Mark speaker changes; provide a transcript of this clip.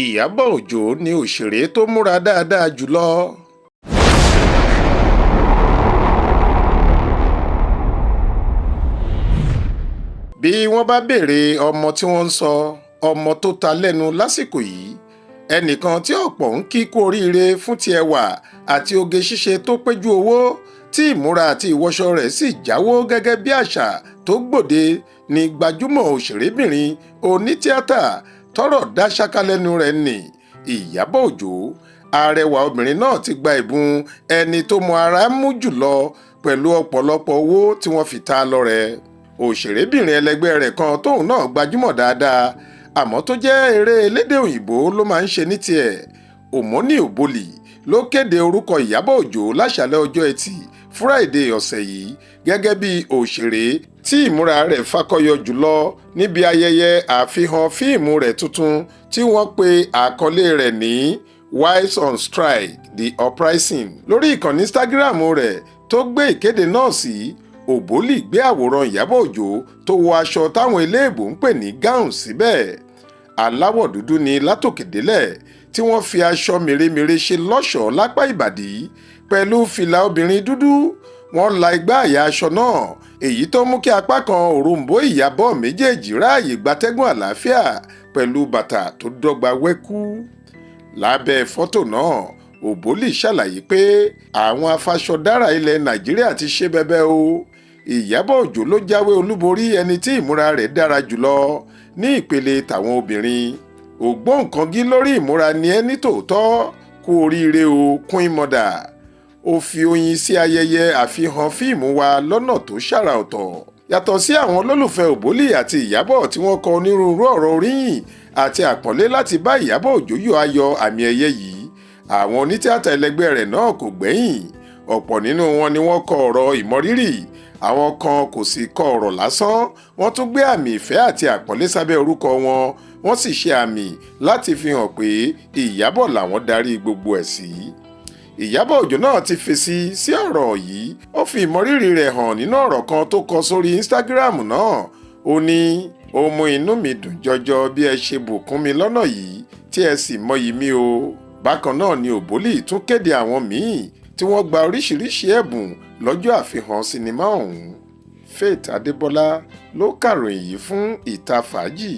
Speaker 1: Iyabọ Òjó ni òṣèré tó múra dáadáa jùlọ. Bí wọ́n bá béèrè ọmọ tí wọ́n ń sọ ọmọ tó ta lẹ́nu lásìkò yìí, ẹnìkan tí ọ̀pọ̀ ń kí kú oríire fún ti ẹwà àti oge ṣíṣe tó péjú owó tí ìmúra àti ìwọṣọ rẹ̀ sì jáwó gẹ́gẹ́ bí àṣà tó gbòde ní gbajúmọ̀ òṣèrébìnrin onítíátà tọ́rọ̀ dá ṣáká lẹ́nu rẹ̀ ní Iyabọ Òjó. Arẹwà obìnrin náà ti gba ẹ̀bùn ẹni tó mọ ara mú jùlọ pẹ̀lú ọ̀pọ̀lọpọ̀ owó tí wọ́n fi ta lọ́rẹ. Òṣèrébìnrin ẹlẹgbẹ́ rẹ̀ kan tóun náà gbajúmọ̀ dáadáa àmọ́ tó jẹ́ eré elédè òyìnbó ló máa ń ṣe ní tiẹ̀, Òmónì Òbolì ló kéde orúkọ Iyabọ Òjó láṣàlẹ̀ ọjọ́ Ẹtì Friday ọ̀sẹ̀ yìí gẹ́gẹ́ bí òṣèré tí ìmúra rẹ̀ fakọyọ jùlọ níbi ayẹyẹ àfihàn fíìmù rẹ̀ tuntun tí wọ́n pe àkọlé rẹ̀ ní Wives on Strike: The Uprising. Lórí ìkànnì Instagram rẹ̀ tó gbé ìkéde náà sí, Òbólì gbé àwòrán Iyabọ Òjó tó wọ aṣọ táwọn eléèbó ń pè ní gown síbẹ̀. Aláwọ̀ dúdú ni látòkè délẹ̀ tí wọ́n fi aṣọ mèremère ṣe lọ́ṣọ̀ọ́ lápá ìbàdí pẹ̀lú fìlà obìnrin dúdú. Wọ́n la igbá àyà aṣọ náà, èyí tó mú kí apá kan òrombó Iyabọ méjèèjì ráàyè gbatẹ́gùn àlàáfíà pẹ̀lú bàtà tó dọ́gba wẹ́kú. Lábẹ́ fọ́tò náà, Òbólì ṣàlàyé pé àwọn afàṣọdára ilẹ̀ Nàìjíríà ti ṣe bẹbẹ o. Iyabọ Òjó ló jáwé olúborí ẹni tí ìmúra rẹ̀ dára jùlọ ní ìpele tàwọn obìnrin. Ògbóǹkangí lórí ìmúra ni ẹ́ ní tòótọ́, kú oríire o Queen Mother. Ó fi oyin sí ayẹyẹ àfihàn fíìmù wa lọ́nà tó ṣàrà ọ̀tọ̀. Yàtọ̀ sí àwọn olólùfẹ́ Òbólì àti Iyabọ tí wọ́n kọ onírúurú ọ̀rọ̀ oríyìn àti àpọ́nlé láti bá Iyabọ Òjó yọ ayọ̀ àmì ẹ̀yẹ yìí, àwọn onítìátà ẹlẹgbẹ́ rẹ̀ náà kò gbẹ́yìn. Ọ̀pọ̀ nínú wọn ni wọ́n kọ ọ̀rọ̀ ìmọrírì, àwọn kan kò sì kọ ọ̀rọ̀ lásán, wọ́n tún gbé àmì ìfẹ́ àti àpọ́nlé sábẹ́ orúkọ wọn, wọ́n sì ṣe àmì láti fi hàn pé Iyabọ làwọn darí gbogbo ẹ̀ sí. Iyabọ Òjó náà ti fèsì sí ọ̀rọ̀ yìí, ó fi ìmọrírì rẹ̀ hàn nínú ọ̀rọ̀ kan tó kọ sórí Instagram náà. Ó ní, ó mú inú mi dùn jọjọ bí ẹ ṣe bùkún mi lọ́nà yìí tí ẹ sì mọyì mi o. Bákan náà ni Òbólì tún kéde àwọn míì tí wọ́n gba oríṣiríṣi ẹ̀bùn lọ́jọ́ àfihàn sinimá ọ̀hún. Faith Adébọ́lá ló kàròyìn yìí fún Ìta Fàájì.